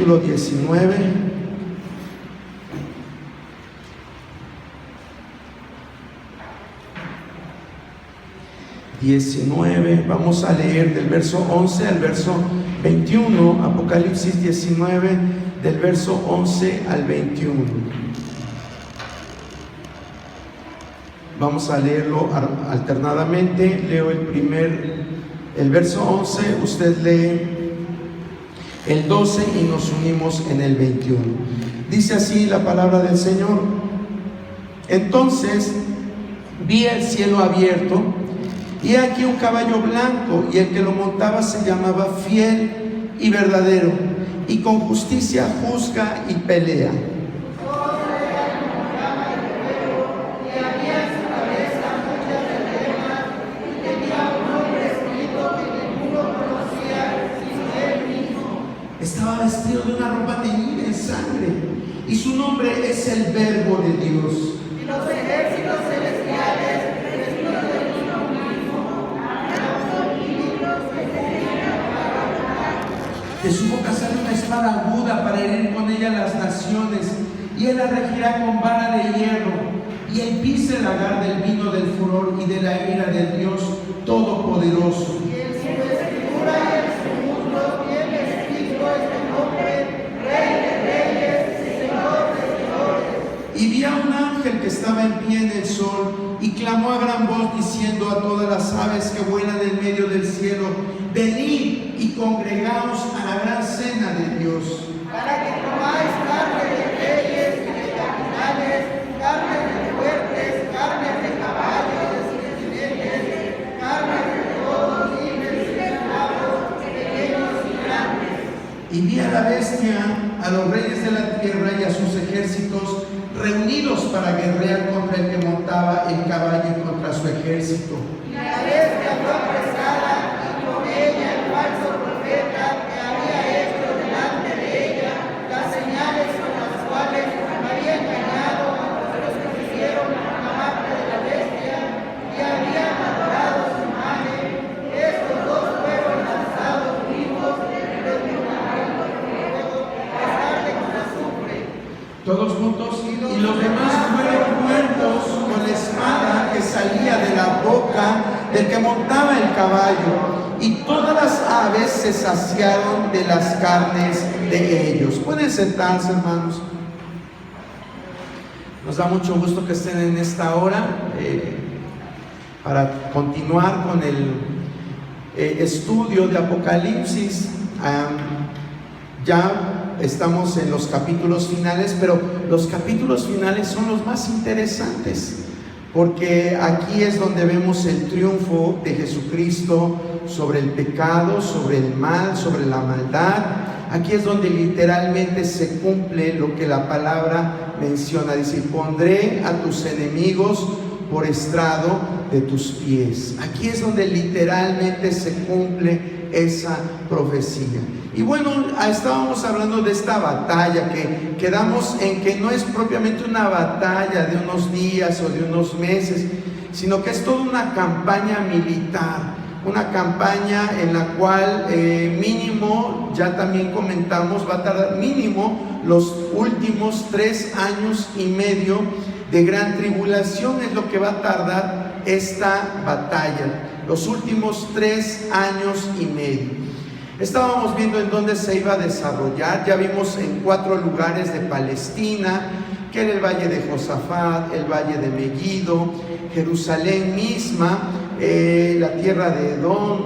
capítulo 19. Vamos a leer del verso 11 al verso 21, Apocalipsis 19, del verso 11 al 21. Vamos a leerlo alternadamente. Leo el verso 11, usted lee el 12 y nos unimos en el 21. Dice así la palabra del Señor: entonces vi el cielo abierto, y aquí un caballo blanco, y el que lo montaba se llamaba Fiel y Verdadero, y con justicia juzga y pelea. Estaba vestido de una ropa teñida en sangre, y su nombre es el Verbo de Dios. Y los ejércitos celestiales, vestidos de lino mismo, y libros que tenían para hablar. De su boca sale una espada aguda para herir con ella las naciones, y él la regirá con vara de hierro, y él pisa el lagar del vino del furor y de la ira del Dios Todopoderoso. Y en su vestidura y en su muslo tiene escrito este nombre: Rey de Reyes, Señor de Señores. Y vi a un ángel que estaba en pie en el sol, y clamó a gran voz diciendo a todas las aves que vuelan en medio del cielo: venid y congregaos a la gran cena de Dios. Para que comáis carne de reyes y de capitanes, carne de fuertes, carne de caballos y de jinetes, carne de todos, libres y esclavos, pequeños y grandes. Y vi a la bestia, a los reyes de la tierra y a sus ejércitos reunidos para guerrear contra el que montaba el caballo y contra su ejército. Y la bestia fue apresada, y con ella el falso profeta que había hecho delante de ella las señales con las cuales había engañado a los que hicieron la marca de la bestia y habían adorado su imagen. Estos dos fueron lanzados vivos dentro de un lago de fuego, que arde con azufre. Todos juntos, y los demás fueron muertos con la espada que salía de la boca del que montaba el caballo, y todas las aves se saciaron de las carnes de ellos. Pueden sentarse, hermanos. Nos da mucho gusto que estén en esta hora para continuar con el estudio de Apocalipsis. Ya estamos en los capítulos finales, pero los capítulos finales son los más interesantes, porque aquí es donde vemos el triunfo de Jesucristo sobre el pecado, sobre el mal, sobre la maldad. Aquí es donde literalmente se cumple lo que la palabra menciona. Dice: pondré a tus enemigos por estrado de tus pies. Aquí es donde literalmente se cumple esa profecía. Y bueno, estábamos hablando de esta batalla, que quedamos en que no es propiamente una batalla de unos días o de unos meses, sino que es toda una campaña militar, una campaña en la cual mínimo, ya también comentamos, va a tardar mínimo los últimos 3 años y medio de gran tribulación. Es lo que va a tardar esta batalla, los últimos 3 años y medio. Estábamos viendo en dónde se iba a desarrollar. Ya vimos en 4 lugares de Palestina, que era el valle de Josafat, el valle de Megiddo, Jerusalén misma, la tierra de Edom.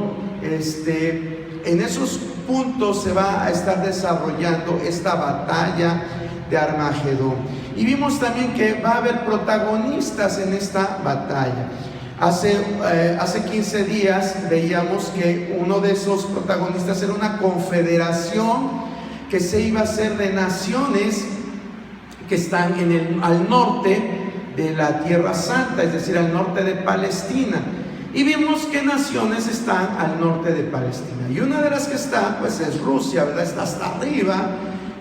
En esos puntos se va a estar desarrollando esta batalla de Armagedón. Y vimos también que va a haber protagonistas en esta batalla. Hace 15 días veíamos que uno de esos protagonistas era una confederación que se iba a hacer de naciones que están al norte de la Tierra Santa, es decir, al norte de Palestina. Y vimos qué naciones están al norte de Palestina. Y una de las que está, pues es Rusia, ¿verdad? Está hasta arriba.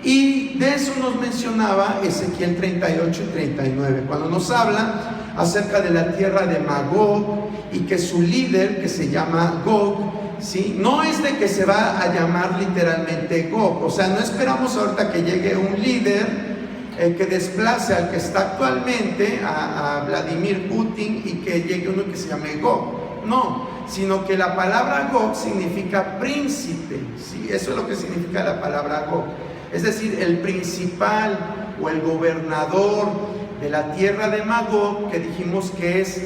Y de eso nos mencionaba Ezequiel 38 y 39, cuando nos habla acerca de la tierra de Magog, y que su líder, que se llama Gog, ¿sí? No es de que se va a llamar literalmente Gog, o sea, no esperamos ahorita que llegue un líder que desplace al que está actualmente, a Vladimir Putin, y que llegue uno que se llame Gog. No, sino que la palabra Gog significa príncipe, ¿sí? Eso es lo que significa la palabra Gog. Es decir, el principal o el gobernador de la tierra de Magog, que dijimos que es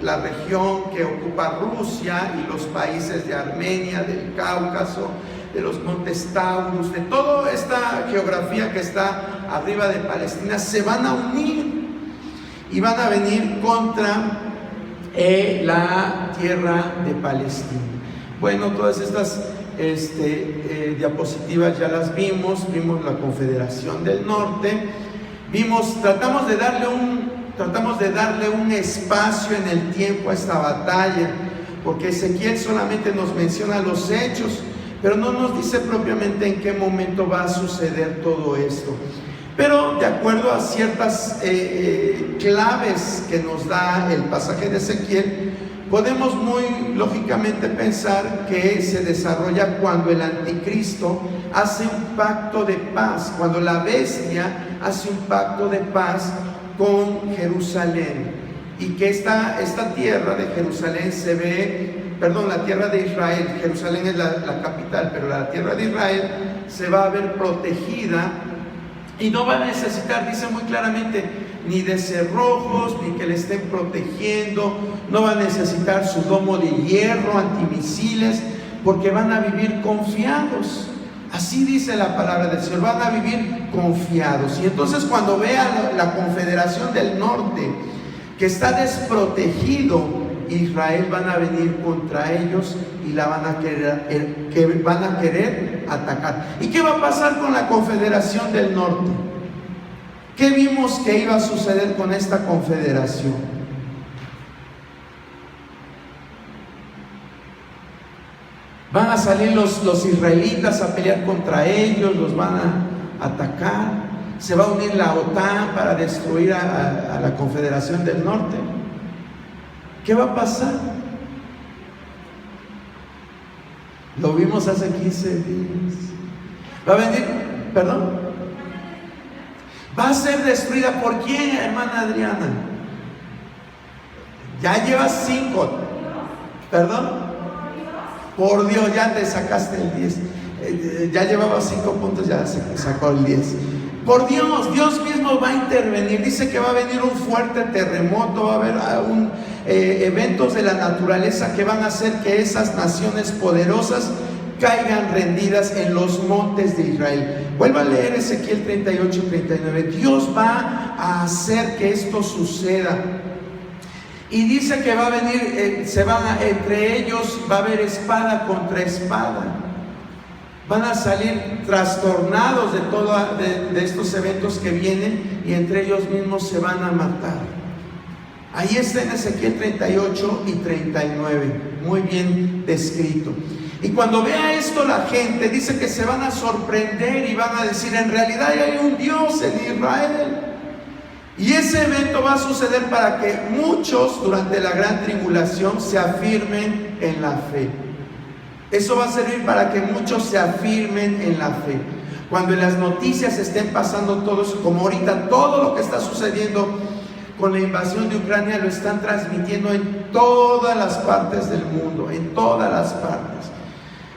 la región que ocupa Rusia y los países de Armenia, del Cáucaso, de los montes Taurus, de toda esta geografía que está arriba de Palestina, se van a unir y van a venir contra la tierra de Palestina. Bueno, todas estas diapositivas ya las vimos la Confederación del Norte, tratamos de darle un espacio en el tiempo a esta batalla, porque Ezequiel solamente nos menciona los hechos, pero no nos dice propiamente en qué momento va a suceder todo esto. Pero de acuerdo a ciertas claves que nos da el pasaje de Ezequiel, podemos muy lógicamente pensar que se desarrolla cuando el anticristo hace un pacto de paz, cuando la bestia hace un pacto de paz con Jerusalén, y que esta tierra de Jerusalén la tierra de Israel, Jerusalén es la capital, pero la tierra de Israel se va a ver protegida y no va a necesitar, dice muy claramente, ni de cerrojos, ni que le estén protegiendo, no va a necesitar su domo de hierro, antimisiles, porque van a vivir confiados. Así dice la palabra del Señor, van a vivir confiados. Y entonces cuando vean la Confederación del Norte, que está desprotegido Israel, van a venir contra ellos y van a querer atacar. ¿Y qué va a pasar con la Confederación del Norte? ¿Qué vimos que iba a suceder con esta confederación? Van a salir los israelitas a pelear contra ellos, los van a atacar. Se va a unir la OTAN para destruir a la Confederación del Norte. ¿Qué va a pasar? Lo vimos hace 15 días. Va a venir, va a ser destruida. ¿Por quién, hermana Adriana? Ya llevas 5. Por Dios, ya te sacaste el 10. Ya llevaba 5 puntos, ya se sacó el 10. Por Dios, Dios mismo va a intervenir. Dice que va a venir un fuerte terremoto, va a haber eventos de la naturaleza que van a hacer que esas naciones poderosas caigan rendidas en los montes de Israel. Vuelva a leer Ezequiel 38 y 39. Dios va a hacer que esto suceda. Y dice que va a venir, entre ellos va a haber espada contra espada. Van a salir trastornados de estos eventos que vienen, y entre ellos mismos se van a matar. Ahí está en Ezequiel 38 y 39, muy bien descrito. Y cuando vea esto la gente, dice que se van a sorprender y van a decir: en realidad hay un Dios en Israel. Y ese evento va a suceder para que muchos durante la gran tribulación se afirmen en la fe. Eso va a servir para que muchos se afirmen en la fe. Cuando en las noticias estén pasando todo eso, como ahorita todo lo que está sucediendo con la invasión de Ucrania, lo están transmitiendo en todas las partes del mundo, en todas las partes.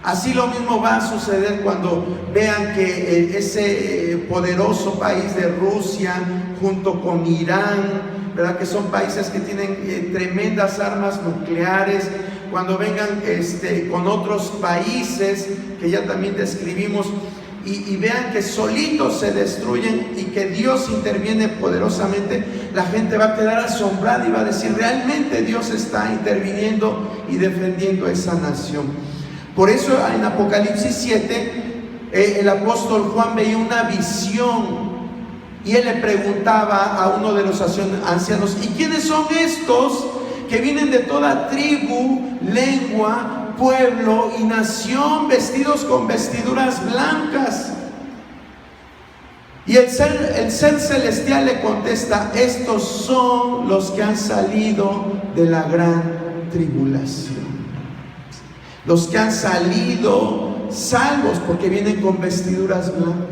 Así lo mismo va a suceder cuando vean que ese poderoso país de Rusia, junto con Irán, ¿verdad?, que son países que tienen tremendas armas nucleares, cuando vengan con otros países que ya también describimos, y vean que solitos se destruyen y que Dios interviene poderosamente, la gente va a quedar asombrada y va a decir: realmente Dios está interviniendo y defendiendo a esa nación. Por eso en Apocalipsis 7 el apóstol Juan veía una visión, y él le preguntaba a uno de los ancianos: ¿y quiénes son estos que vienen de toda tribu, lengua, pueblo y nación, vestidos con vestiduras blancas? Y el ser celestial le contesta: estos son los que han salido de la gran tribulación. los que han salido salvos porque vienen con vestiduras blancas.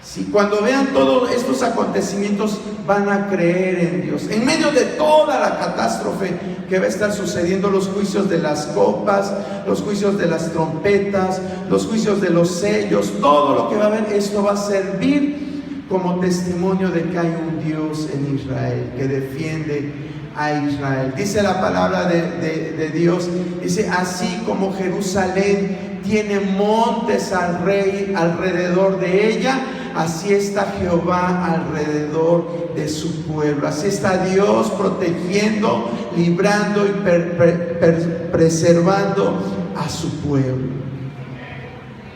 Si cuando vean todos estos acontecimientos van a creer en Dios. En medio de toda la catástrofe que va a estar sucediendo, los juicios de las copas, los juicios de las trompetas, los juicios de los sellos, todo lo que va a haber, esto va a servir como testimonio de que hay un Dios en Israel que defiende a Israel. Dice la palabra de Dios, dice: así como Jerusalén tiene montes alrededor de ella, así está Jehová alrededor de su pueblo. Así está Dios protegiendo, librando y preservando a su pueblo.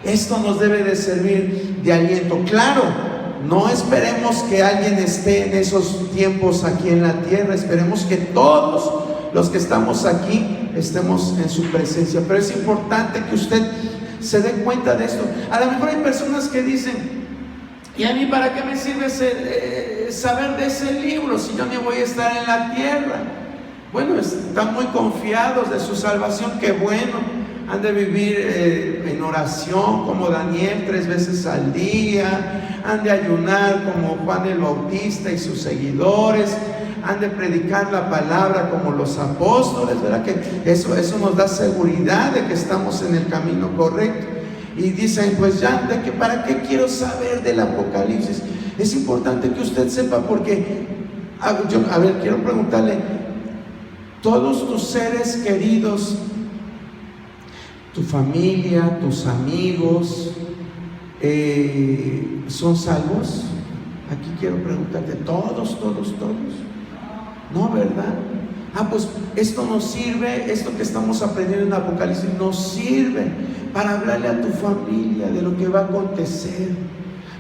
Esto nos debe de servir de aliento. Claro, no esperemos que alguien esté en esos tiempos aquí en la tierra. Esperemos que todos los que estamos aquí estemos en su presencia. Pero es importante que usted se dé cuenta de esto. A lo mejor hay personas que dicen: ¿y a mí para qué me sirve saber de ese libro si yo ni voy a estar en la tierra? Bueno, están muy confiados de su salvación. Qué bueno. Han de vivir en oración como Daniel 3 veces al día. Han de ayunar como Juan el Bautista y sus seguidores. Han de predicar la palabra como los apóstoles, ¿verdad? Que eso nos da seguridad de que estamos en el camino correcto. Y dicen: pues ya, ¿para qué quiero saber del Apocalipsis? Es importante que usted sepa, porque quiero preguntarle: todos tus seres queridos, tu familia, tus amigos, ¿son salvos? Aquí quiero preguntarte: ¿todos? No, ¿verdad? Pues esto nos sirve, esto que estamos aprendiendo en Apocalipsis nos sirve para hablarle a tu familia de lo que va a acontecer,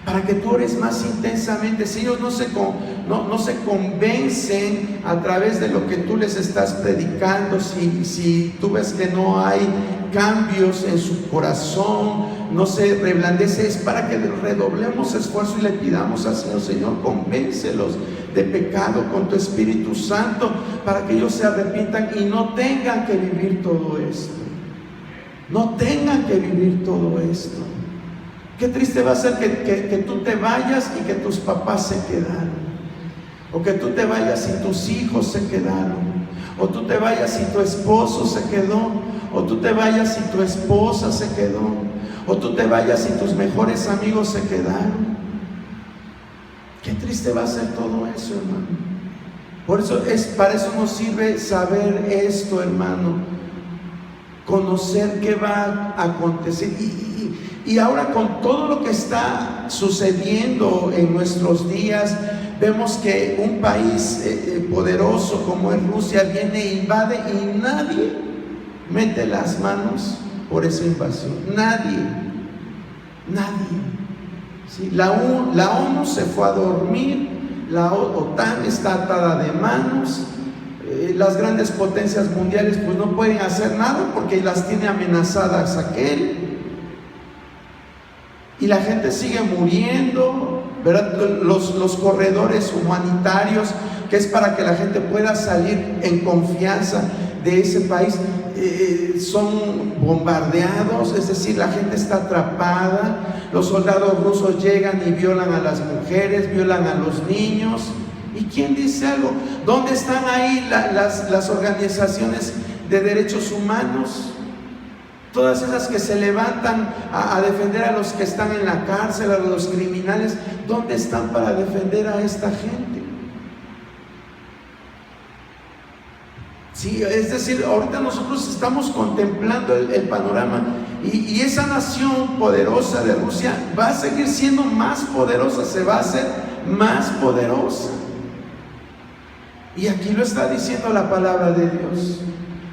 para que tú ores más intensamente. Si ellos no se convencen a través de lo que tú les estás predicando, si tú ves que no hay cambios en su corazón, no se reblandece, es para que redoblemos esfuerzo y le pidamos al Señor: Señor, convéncelos de pecado con tu Espíritu Santo, para que ellos se arrepientan y no tengan que vivir todo esto. No tengan que vivir todo esto. Qué triste va a ser que tú te vayas y que tus papás se quedaron, o que tú te vayas y tus hijos se quedaron, o tú te vayas y tu esposo se quedó, o tú te vayas y tu esposa se quedó, o tú te vayas y tus mejores amigos se quedaron. Qué triste va a ser todo eso, hermano. Para eso nos sirve saber esto, hermano, conocer qué va a acontecer. Y ahora, con todo lo que está sucediendo en nuestros días, vemos que un país poderoso como es Rusia viene e invade, y nadie mete las manos por esa invasión. Nadie. ¿Sí? La ONU se fue a dormir, la OTAN está atada de manos. Las grandes potencias mundiales pues no pueden hacer nada porque las tiene amenazadas aquel. Y la gente sigue muriendo, ¿verdad? Los corredores humanitarios, que es para que la gente pueda salir en confianza de ese país, son bombardeados, es decir, la gente está atrapada. Los soldados rusos llegan y violan a las mujeres, violan a los niños. ¿Y quién dice algo? ¿Dónde están ahí las organizaciones de derechos humanos? Todas esas que se levantan a defender a los que están en la cárcel, a los criminales, ¿dónde están para defender a esta gente? Sí, es decir, ahorita nosotros estamos contemplando el panorama, y esa nación poderosa de Rusia va a seguir siendo más poderosa, se va a hacer más poderosa. Y aquí lo está diciendo la palabra de Dios.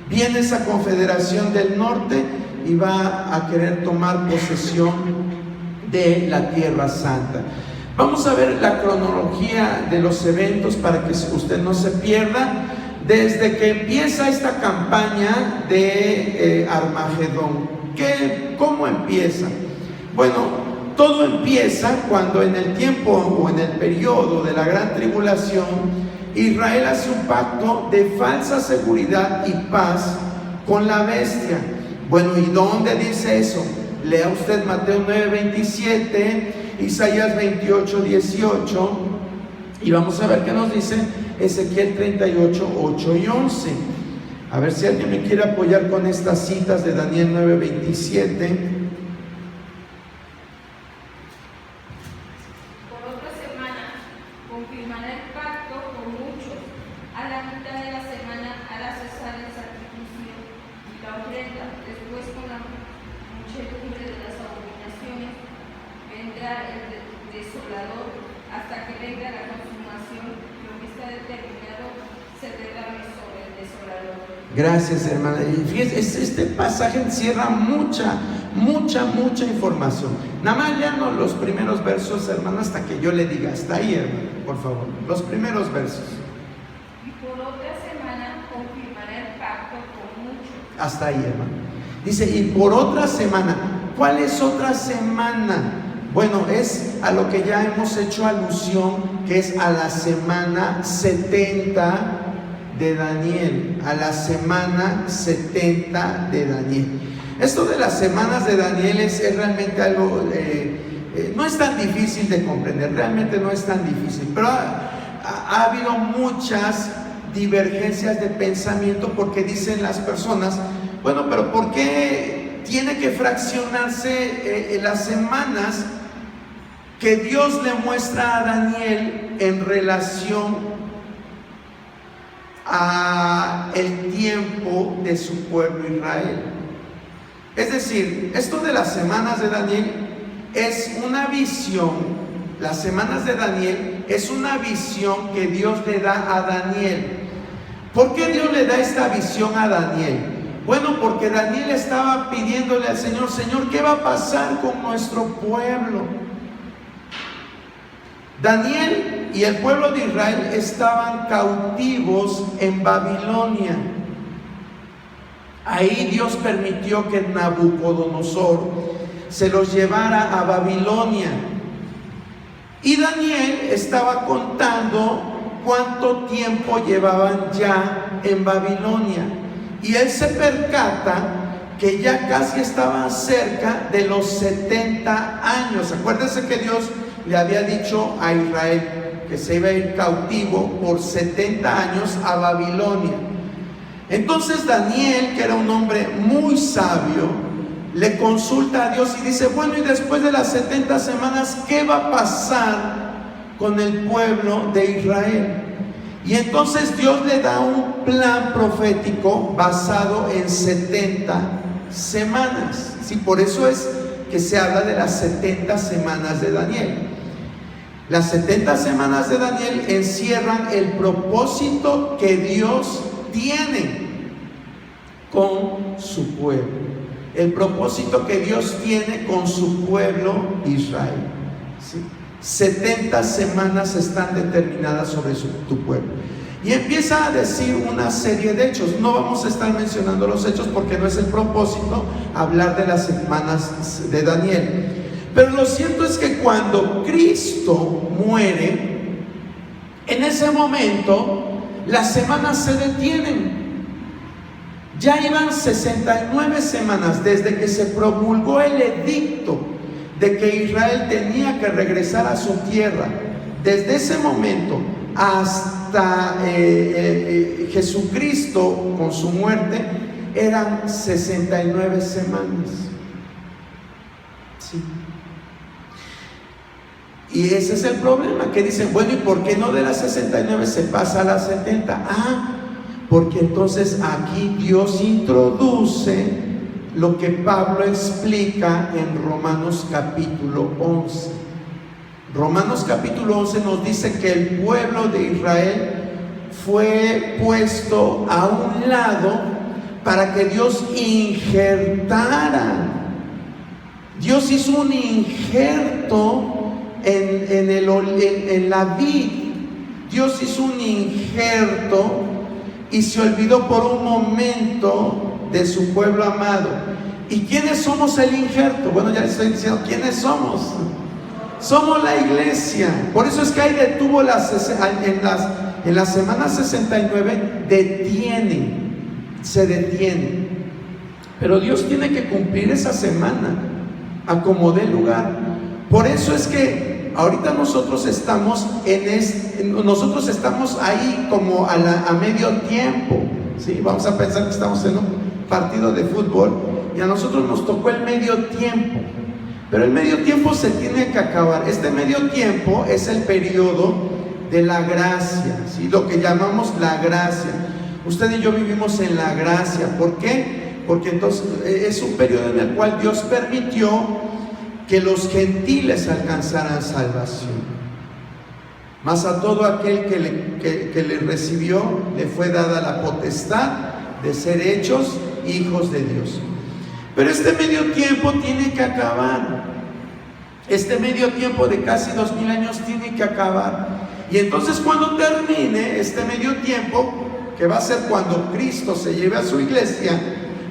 Viene esa confederación del norte y va a querer tomar posesión de la Tierra Santa. Vamos a ver la cronología de los eventos para que usted no se pierda. Desde que empieza esta campaña de Armagedón, ¿cómo empieza? Bueno, todo empieza cuando en el tiempo o en el periodo de la gran tribulación, Israel hace un pacto de falsa seguridad y paz con la bestia. Bueno, ¿y dónde dice eso? Lea usted Mateo 9:27, Isaías 28:18, y vamos a ver qué nos dice Ezequiel 38:8 y 11. A ver si alguien me quiere apoyar con estas citas de Daniel 9:27. Hasta que venga la consumación, lo que está determinado se derrame sobre el desolador. Gracias, hermana. Y fíjense, este pasaje encierra mucha información. Nada más leanos los primeros versos, hermana, hasta que yo le diga. Hasta ahí, hermana, por favor. Los primeros versos. Y por otra semana confirmará el pacto con muchos. Hasta ahí, hermana. Dice, y por otra semana. ¿Cuál es otra semana? Bueno, es a lo que ya hemos hecho alusión, que es a la semana 70 de Daniel, a la semana 70 de Daniel. Esto de las semanas de Daniel es realmente algo, no es tan difícil de comprender, realmente no es tan difícil, pero ha habido muchas divergencias de pensamiento porque dicen las personas, bueno, pero ¿por qué tiene que fraccionarse las semanas que Dios le muestra a Daniel en relación a el tiempo de su pueblo Israel? Es decir, esto de las semanas de Daniel es una visión. Las semanas de Daniel es una visión que Dios le da a Daniel. ¿Por qué Dios le da esta visión a Daniel? Bueno, porque Daniel estaba pidiéndole al Señor, Señor, ¿qué va a pasar con nuestro pueblo? Daniel y el pueblo de Israel estaban cautivos en Babilonia. Ahí Dios permitió que Nabucodonosor se los llevara a Babilonia. Y Daniel estaba contando cuánto tiempo llevaban ya en Babilonia. Y él se percata que ya casi estaban cerca de los 70 años. Acuérdense que Dios le había dicho a Israel que se iba a ir cautivo por 70 años a Babilonia. Entonces Daniel, que era un hombre muy sabio, le consulta a Dios y dice, bueno, y después de las 70 semanas, ¿qué va a pasar con el pueblo de Israel? Y entonces Dios le da un plan profético basado en 70 semanas. Sí, por eso es que se habla de las 70 semanas de Daniel. Las 70 semanas de Daniel encierran el propósito que Dios tiene con su pueblo. El propósito que Dios tiene con su pueblo Israel. ¿Sí? 70 semanas están determinadas sobre tu pueblo. Y empieza a decir una serie de hechos. No vamos a estar mencionando los hechos porque no es el propósito hablar de las semanas de Daniel. Pero lo cierto es que cuando Cristo muere, en ese momento las semanas se detienen. Ya iban 69 semanas desde que se promulgó el edicto de que Israel tenía que regresar a su tierra. Desde ese momento hasta Jesucristo con su muerte eran 69 semanas. Sí. Y ese es el problema, que dicen, bueno, ¿y por qué no de las 69 se pasa a las 70? Porque entonces aquí Dios introduce lo que Pablo explica en Romanos capítulo 11. Romanos capítulo 11 nos dice que el pueblo de Israel fue puesto a un lado para que Dios injertara. Dios hizo un injerto en la vid. Dios hizo un injerto y se olvidó por un momento de su pueblo amado. ¿Y quiénes somos el injerto? Bueno, ya les estoy diciendo quiénes somos. Somos la iglesia. Por eso es que ahí detuvo en la semana 69, se detiene. Pero Dios tiene que cumplir esa semana a como dé lugar. Por eso es que ahorita nosotros estamos nosotros estamos ahí como a medio tiempo, ¿sí? Vamos a pensar que estamos en un partido de fútbol y a nosotros nos tocó el medio tiempo. Pero el medio tiempo se tiene que acabar. Este medio tiempo es el periodo de la gracia, ¿sí? Lo que llamamos la gracia. Usted y yo vivimos en la gracia. ¿Por qué? Porque entonces es un periodo en el cual Dios permitió que los gentiles alcanzaran salvación. Mas a todo aquel que le recibió, le fue dada la potestad de ser hechos hijos de Dios. Pero este medio tiempo tiene que acabar. Este medio tiempo de casi 2000 años tiene que acabar. Y entonces cuando termine este medio tiempo, que va a ser cuando Cristo se lleve a su iglesia,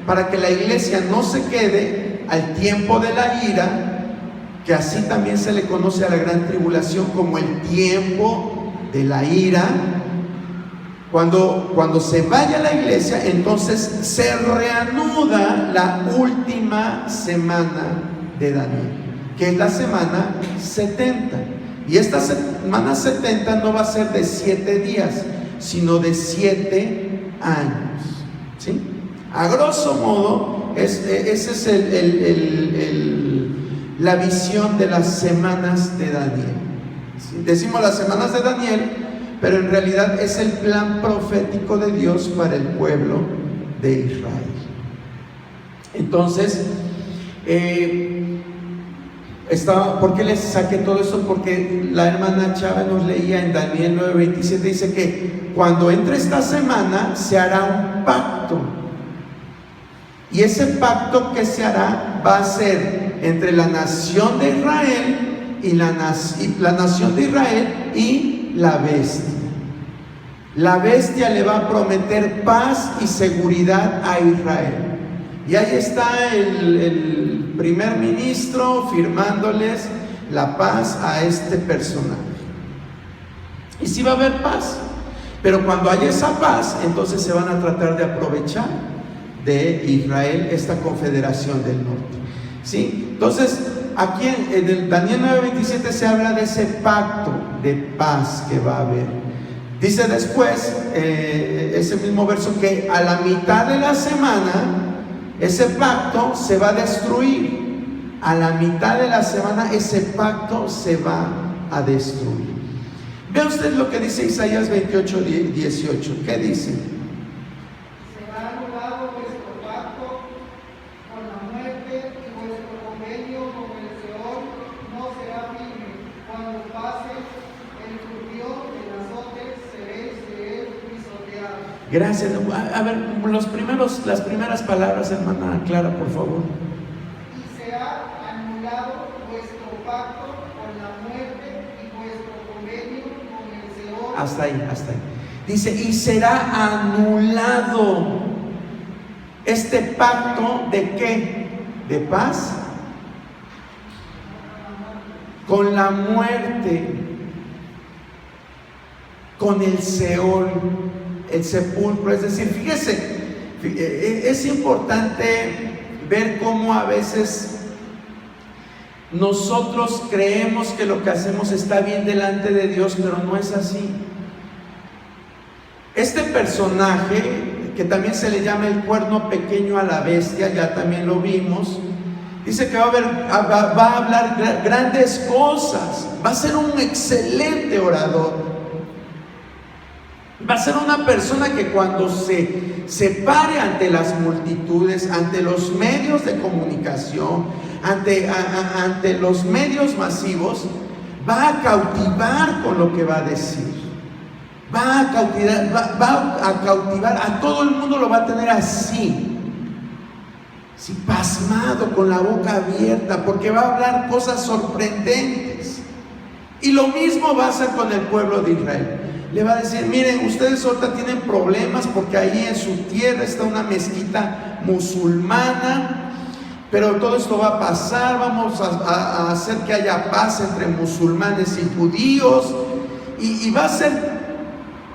para que la iglesia no se quede al tiempo de la ira, que así también se le conoce a la gran tribulación como el tiempo de la ira. Cuando se vaya a la iglesia, entonces se reanuda la última semana de Daniel, que es la semana 70. Y esta semana 70 no va a ser de 7 días, sino de 7 años, ¿sí? A grosso modo, esa es la visión de las semanas de Daniel, ¿sí? Decimos las semanas de Daniel, pero en realidad es el plan profético de Dios para el pueblo de Israel. Entonces, ¿por qué les saqué todo esto? Porque la hermana Chávez nos leía en Daniel 9:27, dice que cuando entre esta semana se hará un pacto. Y ese pacto que se hará va a ser entre la nación de Israel y la nación de Israel y la bestia. La bestia le va a prometer paz y seguridad a Israel. Y ahí está el primer ministro firmándoles la paz a este personaje. Y sí va a haber paz, pero cuando haya esa paz, entonces se van a tratar de aprovechar de Israel, esta confederación del norte, ¿sí? Entonces, aquí en el Daniel 9:27 se habla de ese pacto de paz que va a haber. Dice después, ese mismo verso, que a la mitad de la semana, ese pacto se va a destruir. A la mitad de la semana, ese pacto se va a destruir. Vea usted lo que dice Isaías 28:18. ¿Qué dice? Gracias. A ver, las primeras palabras, hermana Clara, por favor. Y se ha anulado vuestro pacto con la muerte y vuestro convenio con el Seol. Hasta ahí. Dice, y será anulado este pacto ¿de qué? ¿De paz? Con la muerte, con el Seol, el sepulcro. Es decir, fíjese, es importante ver cómo a veces nosotros creemos que lo que hacemos está bien delante de Dios, pero no es así. Este personaje, que también se le llama el cuerno pequeño a la bestia, ya también lo vimos, dice que va a hablar grandes cosas, va a ser un excelente orador. Va a ser una persona que cuando se pare ante las multitudes, ante los medios de comunicación, ante los medios masivos, va a cautivar con lo que va a decir. Va a cautivar, a todo el mundo lo va a tener así, pasmado, con la boca abierta, porque va a hablar cosas sorprendentes. Y lo mismo va a hacer con el pueblo de Israel. Le va a decir, miren, ustedes ahorita tienen problemas porque ahí en su tierra está una mezquita musulmana, pero todo esto va a pasar, vamos a hacer que haya paz entre musulmanes y judíos, y va a ser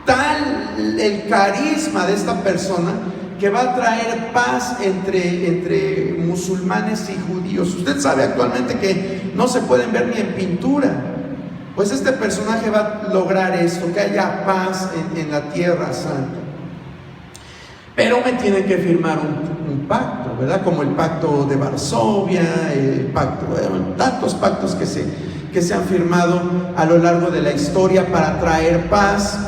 tal el carisma de esta persona que va a traer paz entre musulmanes y judíos. Usted sabe actualmente que no se pueden ver ni en pintura. Pues este personaje va a lograr esto, que haya paz en la tierra santa. Pero me tiene que firmar un pacto, ¿verdad? Como el pacto de Varsovia, el pacto, tantos pactos que se han firmado a lo largo de la historia para traer paz.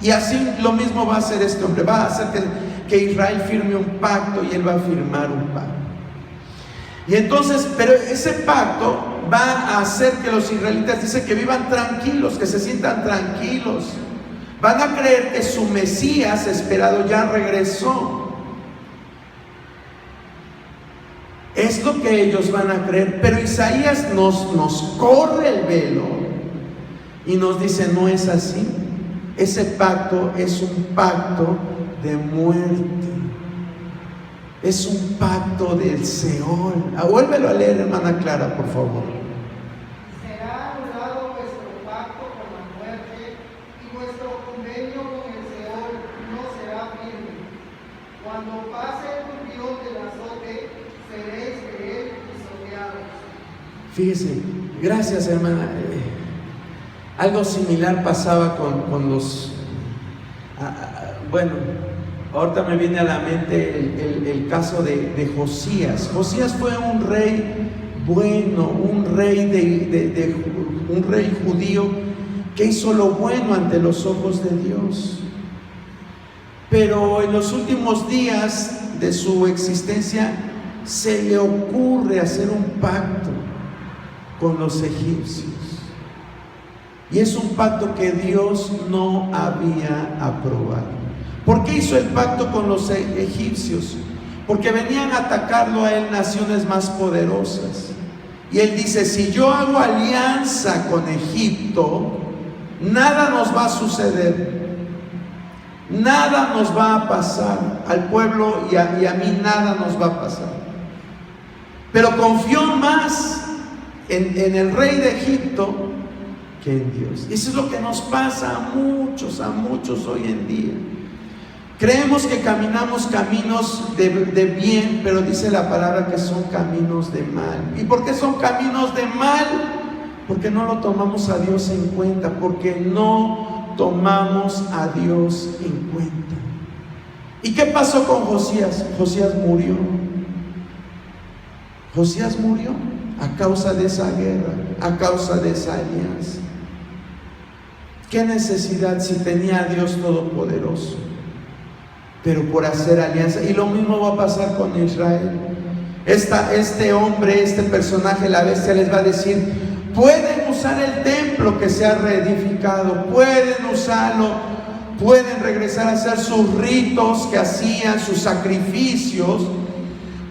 Y así lo mismo va a hacer este hombre, va a hacer que Israel firme un pacto y él va a firmar un pacto. Y entonces, pero ese pacto va a hacer que los israelitas, dice, que vivan tranquilos, que se sientan tranquilos. Van a creer que su Mesías esperado ya regresó. Es lo que ellos van a creer. Pero Isaías nos corre el velo y nos dice, no es así. Ese pacto es un pacto de muerte. Es un pacto del Seol. Vuélvelo a leer, hermana Clara, por favor. Será anulado vuestro pacto con la muerte, y vuestro convenio con el Seol no será firme. Cuando pase el turbión del azote, seréis de él pisoteados. Fíjese, gracias, hermana. Algo similar pasaba con los... bueno, ahorita me viene a la mente el caso de Josías. Josías fue un rey bueno, un rey un rey judío que hizo lo bueno ante los ojos de Dios. Pero en los últimos días de su existencia se le ocurre hacer un pacto con los egipcios. Y es un pacto que Dios no había aprobado. ¿Por qué hizo el pacto con los egipcios? Porque venían a atacarlo a él naciones más poderosas. Y él dice, si yo hago alianza con Egipto, nada nos va a suceder. Nada nos va a pasar. Al pueblo y a mí nada nos va a pasar. Pero confió más en el rey de Egipto que en Dios. Eso es lo que nos pasa a muchos hoy en día. Creemos que caminamos caminos de bien, pero dice la palabra que son caminos de mal. ¿Y por qué son caminos de mal? Porque no lo tomamos a Dios en cuenta, porque no tomamos a Dios en cuenta. ¿Y qué pasó con Josías? Josías murió. Josías murió a causa de esa guerra, a causa de esa alianza. ¿Qué necesidad si tenía a Dios Todopoderoso? Pero por hacer alianza. Y lo mismo va a pasar con Israel. Este hombre, este personaje, la bestia, les va a decir, pueden usar el templo que se ha reedificado, pueden usarlo, pueden regresar a hacer sus ritos que hacían, sus sacrificios,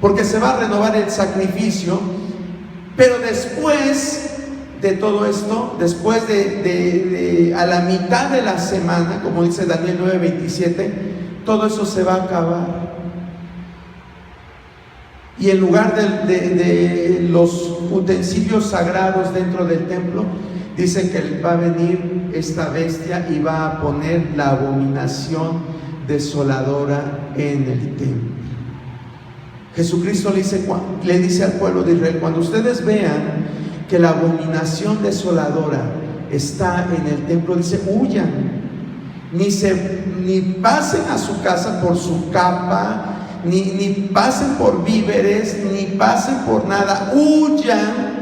porque se va a renovar el sacrificio. Pero después de todo esto, después a la mitad de la semana, como dice Daniel 9:27, todo eso se va a acabar. Y en lugar de los utensilios sagrados dentro del templo, dice que va a venir esta bestia y va a poner la abominación desoladora en el templo. Jesucristo le dice al pueblo de Israel, cuando ustedes vean que la abominación desoladora está en el templo, dice, huyan. Ni pasen a su casa por su capa, ni pasen por víveres, ni pasen por nada, huyan.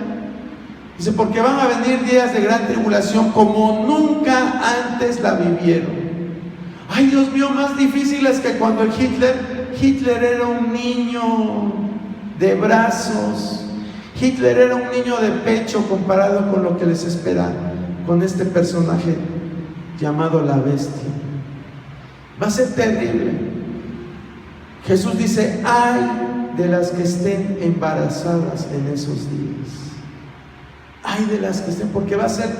Dice, porque van a venir días de gran tribulación como nunca antes la vivieron. Ay, Dios mío, más difíciles que cuando Hitler era un niño de brazos. Hitler era un niño de pecho comparado con lo que les espera con este personaje llamado la bestia. Va a ser terrible. Jesús dice, ay de las que estén embarazadas en esos días. Ay de las que estén, porque va a ser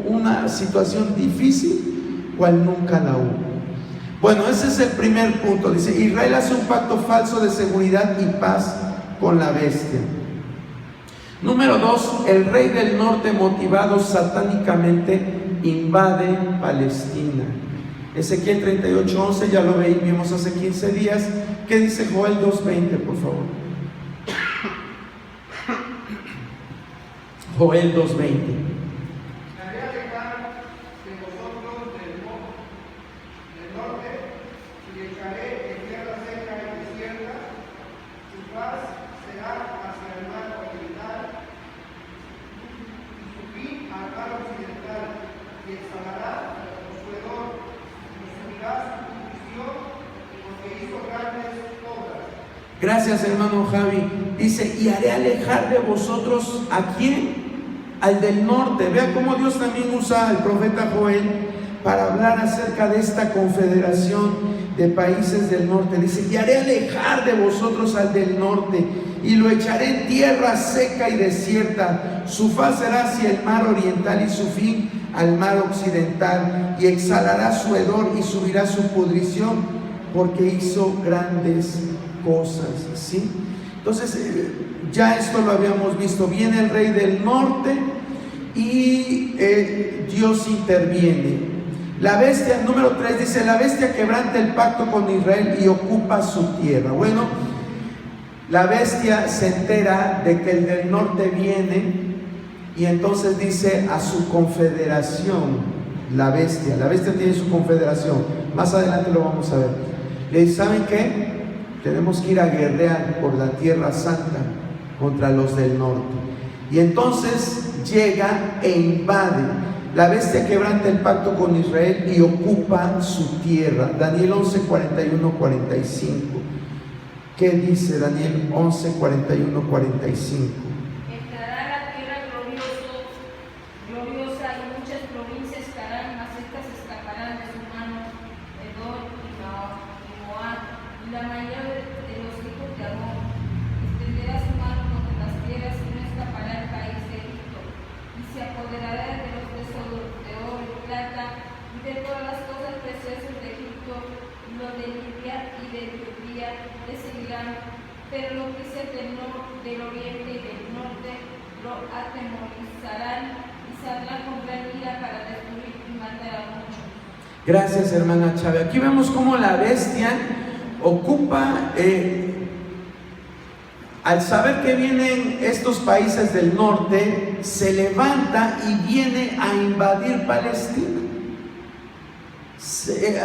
una situación difícil cual nunca la hubo. Bueno, ese es el primer punto. Dice, Israel hace un pacto falso de seguridad y paz con la bestia. Número 2, el rey del norte, motivado satánicamente, invade Palestina. Ezequiel 38:11, ya lo vimos hace 15 días. ¿Qué dice Joel 2:20, por favor? Joel 2:20. Gracias, hermano Javi. Dice, y haré alejar de vosotros, ¿a quién? Al del norte. Vea cómo Dios también usa al profeta Joel para hablar acerca de esta confederación de países del norte. Dice, y haré alejar de vosotros al del norte, y lo echaré en tierra seca y desierta. Su faz será hacia el mar oriental y su fin al mar occidental, y exhalará su hedor y subirá su pudrición, porque hizo grandes cosas, ¿sí? Entonces, ya esto lo habíamos visto. Viene el rey del norte y Dios interviene. La bestia, número 3, dice, la bestia quebranta el pacto con Israel y ocupa su tierra. Bueno, la bestia se entera de que el del norte viene, y entonces dice a su confederación, la bestia tiene su confederación, más adelante lo vamos a ver. Le dice, ¿saben qué? Tenemos que ir a guerrear por la tierra santa contra los del norte. Y entonces llega e invade. La bestia quebranta el pacto con Israel y ocupa su tierra. Daniel 11, 41, 45. ¿Qué dice Daniel 11, 41, 45? Entrará la tierra gloriosa, y muchas provincias estarán, mas estas escaparán de su mano, Edom y Moab, y la mayor de los hijos de Amón. Extenderá su mano contra las tierras y no escapará el país de Egipto, y se apoderará de los tesoros de oro y plata y de todas las cosas preciosas de Egipto, y lo de Libia y de Etiopía le seguirán, pero los que se del oriente y del norte lo atemorizarán y saldrán con gran ira para destruir y matar a muchos. Gracias, hermana Chávez. Aquí vemos cómo la bestia ocupa, al saber que vienen estos países del norte, se levanta y viene a invadir Palestina.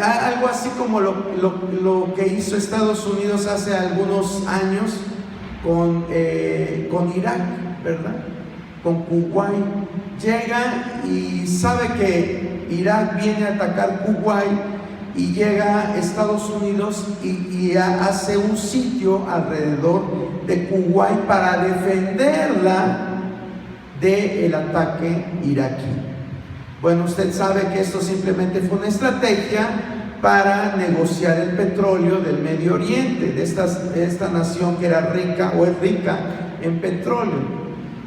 Algo así como lo que hizo Estados Unidos hace algunos años con Irak, ¿verdad? Con Kuwait. Llega y sabe que Irak viene a atacar Kuwait, y llega a Estados Unidos y hace un sitio alrededor de Kuwait para defenderla del ataque iraquí. Bueno, usted sabe que esto simplemente fue una estrategia para negociar el petróleo del Medio Oriente, de esta nación que era rica o es rica en petróleo,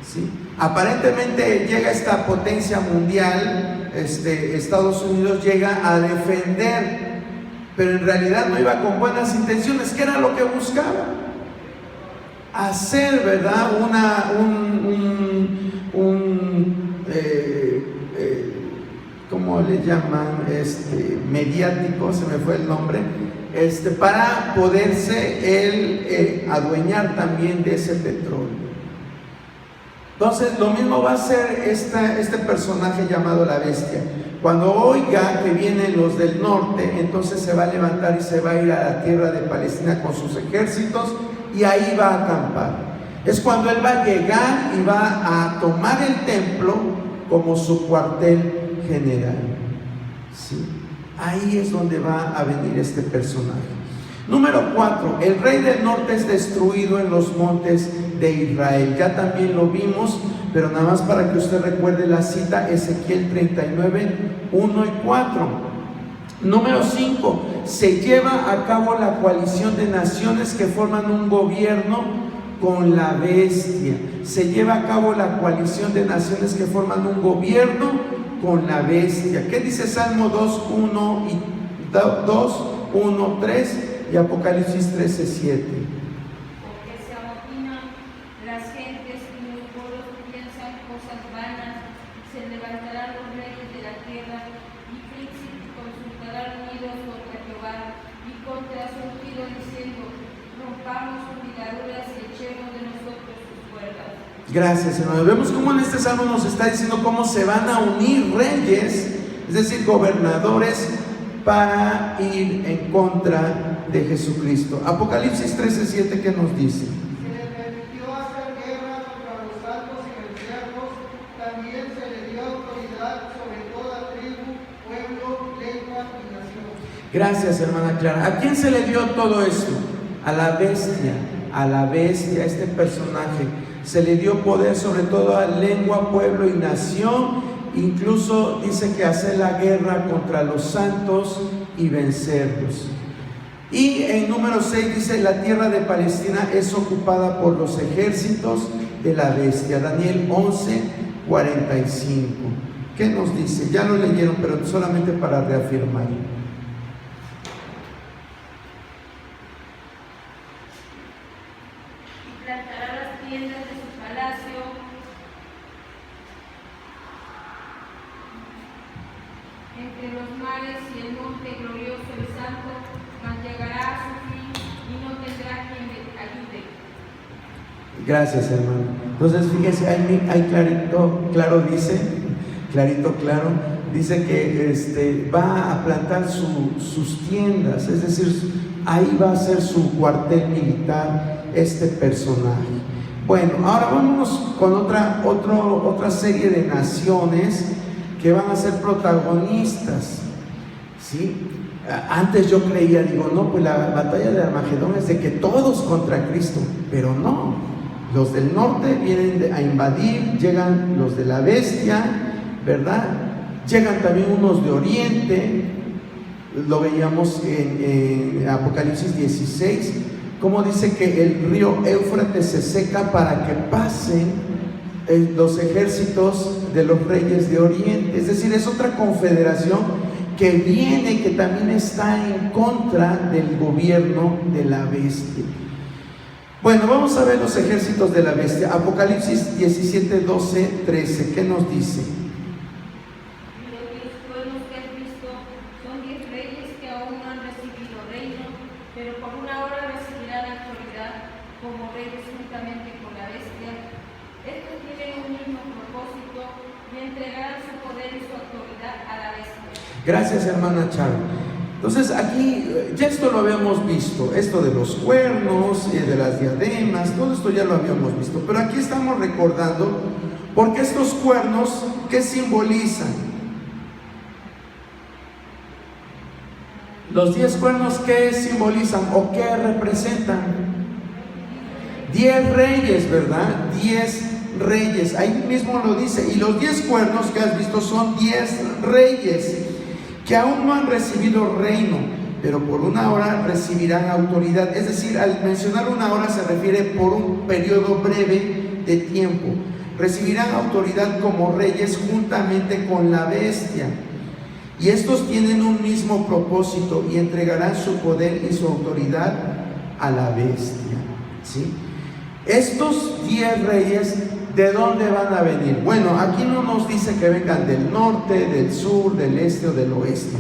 ¿sí? Aparentemente llega esta potencia mundial, Estados Unidos llega a defender, pero en realidad no iba con buenas intenciones. ¿Qué era lo que buscaba? Hacer, ¿verdad? ¿Cómo le llaman? Mediático, se me fue el nombre, para poderse él adueñar también de ese petróleo. Entonces, lo mismo va a hacer este personaje llamado la bestia. Cuando oiga que vienen los del norte, entonces se va a levantar y se va a ir a la tierra de Palestina con sus ejércitos, y ahí va a acampar. Es cuando él va a llegar y va a tomar el templo como su cuartel general, ¿sí? Ahí es donde va a venir este personaje. Número 4, el rey del norte es destruido en los montes de Israel. Ya también lo vimos, pero nada más para que usted recuerde la cita, Ezequiel 39, 1 y 4. Número 5, se lleva a cabo la coalición de naciones que forman un gobierno con la bestia. Se lleva a cabo la coalición de naciones que forman un gobierno con la bestia. ¿Qué dice Salmo 2, 1 y 2, 1, 3 y Apocalipsis 13, 7? Porque se amotinan las gentes y los pueblos piensan cosas vanas, se levantarán los reyes de la tierra y príncipes consultarán unidos unidos contra Jehová y contra su ungido, diciendo: rompamos sus ligaduras y echemos de nosotros sus cuerdas. Gracias, hermano. Vemos cómo en este salmo nos está diciendo cómo se van a unir reyes, es decir, gobernadores, para ir en contra de Jesucristo. Apocalipsis 13:7, ¿qué nos dice? Se le permitió hacer guerra contra los altos y los siervos, también se le dio autoridad sobre toda tribu, pueblo, lengua y nación. Gracias, hermana Clara. ¿A quién se le dio todo esto? A la bestia, este personaje. Se le dio poder sobre toda lengua, pueblo y nación. Incluso dice que hace la guerra contra los santos y vencerlos. Y en número 6 dice: la tierra de Palestina es ocupada por los ejércitos de la bestia. Daniel 11:45. ¿Qué nos dice? Ya lo leyeron, pero solamente para reafirmar. Y plantará las tiendas de su palacio entre los mares y el monte glorioso y santo, mas llegará a su fin y no tendrá quien le ayude. Gracias, hermano. Entonces, fíjese, hay clarito, dice que va a plantar sus tiendas, es decir, ahí va a ser su cuartel militar este personaje. Bueno, ahora vámonos con otra serie de naciones que van a ser protagonistas, ¿sí? Antes yo creía, no, pues la batalla de Armagedón es de que todos contra Cristo, pero no. Los del norte vienen a invadir, llegan los de la bestia, ¿verdad? Llegan también unos de oriente, lo veíamos en Apocalipsis 16, como dice que el río Éufrates se seca para que pasen los ejércitos de los reyes de oriente. Es decir, es otra confederación que viene, que también está en contra del gobierno de la bestia. Bueno, vamos a ver los ejércitos de la bestia. Apocalipsis 17, 12, 13. ¿Qué nos dice? Y los 10 pueblos que has visto son 10 reyes que aún no han recibido reino, pero por una hora recibirán autoridad como reyes juntamente con la bestia. Estos tienen un mismo propósito y entregarán su poder y su autoridad a la bestia. Gracias, hermana Charo. Entonces aquí ya esto lo habíamos visto, esto de los cuernos, de las diademas, todo esto ya lo habíamos visto, pero aquí estamos recordando porque estos cuernos, ¿qué simbolizan? Los 10 cuernos, ¿qué simbolizan o qué representan? 10 reyes, ¿verdad? 10 reyes, ahí mismo lo dice. Y los 10 cuernos que has visto son 10 reyes que aún no han recibido reino, pero por una hora recibirán autoridad. Es decir, al mencionar una hora se refiere por un periodo breve de tiempo. Recibirán autoridad como reyes juntamente con la bestia. Y estos tienen un mismo propósito y entregarán su poder y su autoridad a la bestia, ¿sí? Estos 10 reyes, ¿de dónde van a venir? Bueno, aquí no nos dice que vengan del norte, del sur, del este o del oeste.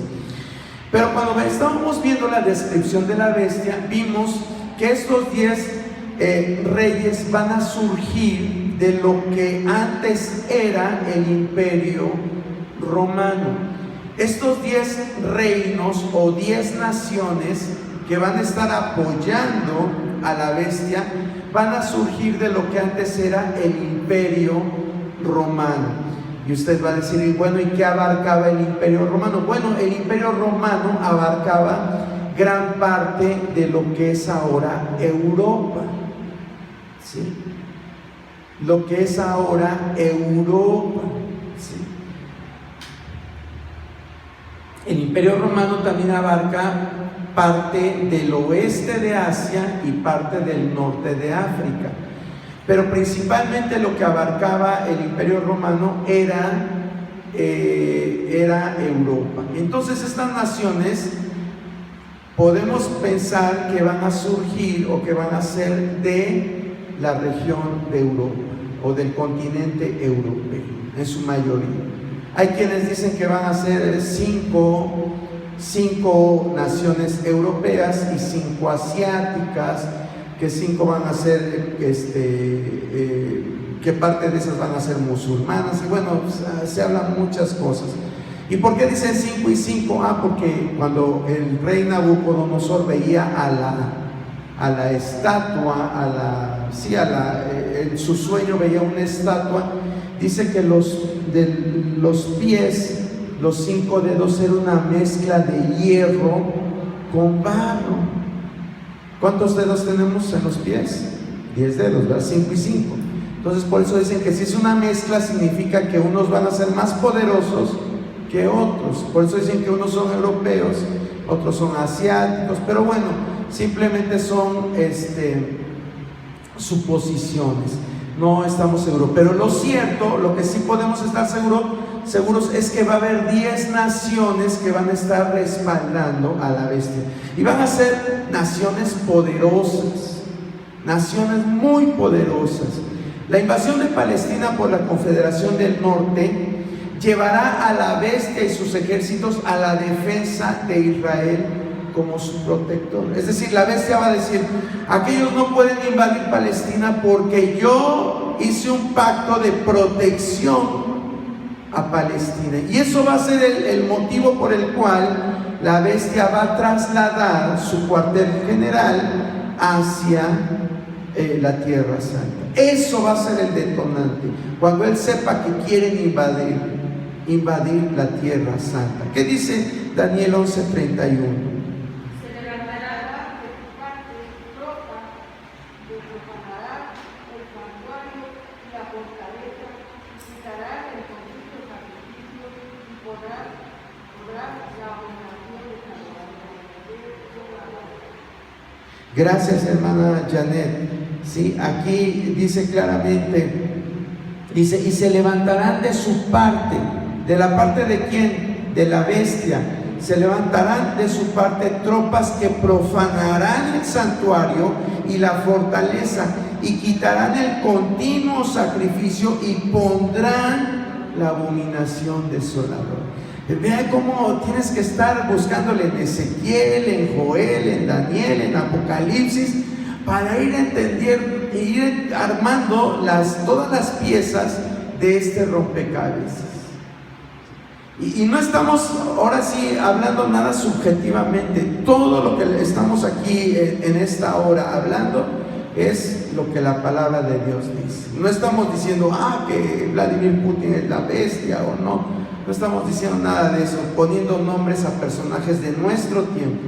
Pero cuando estábamos viendo la descripción de la bestia, vimos que estos 10 reyes van a surgir de lo que antes era el Imperio Romano. Estos 10 reinos o 10 naciones que van a estar apoyando a la bestia van a surgir de lo que antes era el Imperio Romano. Y usted va a decir, bueno, ¿y qué abarcaba el Imperio Romano? Bueno, el Imperio Romano abarcaba gran parte de lo que es ahora Europa, ¿sí? Lo que es ahora Europa, ¿sí? El Imperio Romano también abarca parte del oeste de Asia y parte del norte de África, pero principalmente lo que abarcaba el Imperio Romano era Europa. Entonces estas naciones podemos pensar que van a surgir o que van a ser de la región de Europa o del continente europeo en su mayoría. Hay quienes dicen que van a ser 5 5 naciones europeas y 5 asiáticas, que 5 van a ser, que parte de esas van a ser musulmanas, y bueno, se hablan muchas cosas. ¿Y por qué dicen 5 y 5? Porque cuando el rey Nabucodonosor veía a la estatua, en su sueño veía una estatua, dice que los pies, los 5 dedos, era una mezcla de hierro con barro. ¿Cuántos dedos tenemos en los pies? 10 dedos, ¿verdad? 5 y 5. Entonces por eso dicen que si es una mezcla significa que unos van a ser más poderosos que otros. Por eso dicen que unos son europeos, otros son asiáticos, pero bueno, simplemente son suposiciones, no estamos seguros. Pero lo cierto, lo que sí podemos estar seguros es que va a haber 10 naciones que van a estar respaldando a la bestia, y van a ser naciones poderosas, naciones muy poderosas. La invasión de Palestina por la Confederación del Norte llevará a la bestia y sus ejércitos a la defensa de Israel como su protector. Es decir, la bestia va a decir: aquellos no pueden invadir Palestina porque yo hice un pacto de protección a Palestina. Y eso va a ser el motivo por el cual la bestia va a trasladar su cuartel general hacia la Tierra Santa. Eso va a ser el detonante, cuando él sepa que quieren invadir la Tierra Santa. ¿Qué dice Daniel 11:31? Se levantará de tu parte tropa que profanará el santuario y la fortaleza, y quitará el continuo sacrificio y podrá la abominación de Santuario. Gracias, hermana Janet. Sí, aquí dice claramente, dice: y se levantarán de su parte. ¿De la parte de quién? De la bestia. Se levantarán de su parte tropas que profanarán el santuario y la fortaleza, y quitarán el continuo sacrificio y pondrán la abominación desoladora. Vea cómo tienes que estar buscándole en Ezequiel, en Joel, en Daniel, en Apocalipsis, para ir entendiendo e ir armando todas las piezas de este rompecabezas. Y no estamos ahora sí hablando nada subjetivamente. Todo lo que estamos aquí en esta hora hablando es lo que la palabra de Dios dice. No estamos diciendo que Vladimir Putin es la bestia o no. No estamos diciendo nada de eso, poniendo nombres a personajes de nuestro tiempo,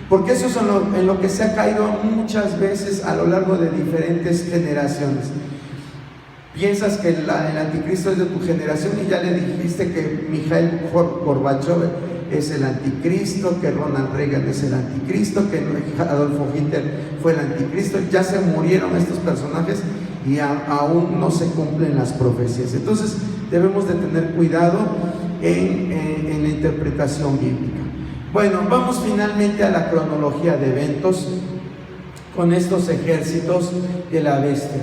porque eso es en lo que se ha caído muchas veces a lo largo de diferentes generaciones. Piensas que el anticristo es de tu generación y ya le dijiste que Mikhail Gorbachev es el anticristo, que Ronald Reagan es el anticristo, que Adolfo Hitler fue el anticristo. Ya se murieron estos personajes y aún no se cumplen las profecías. Entonces debemos de tener cuidado en la interpretación bíblica. Bueno, vamos finalmente a la cronología de eventos con estos ejércitos de la bestia.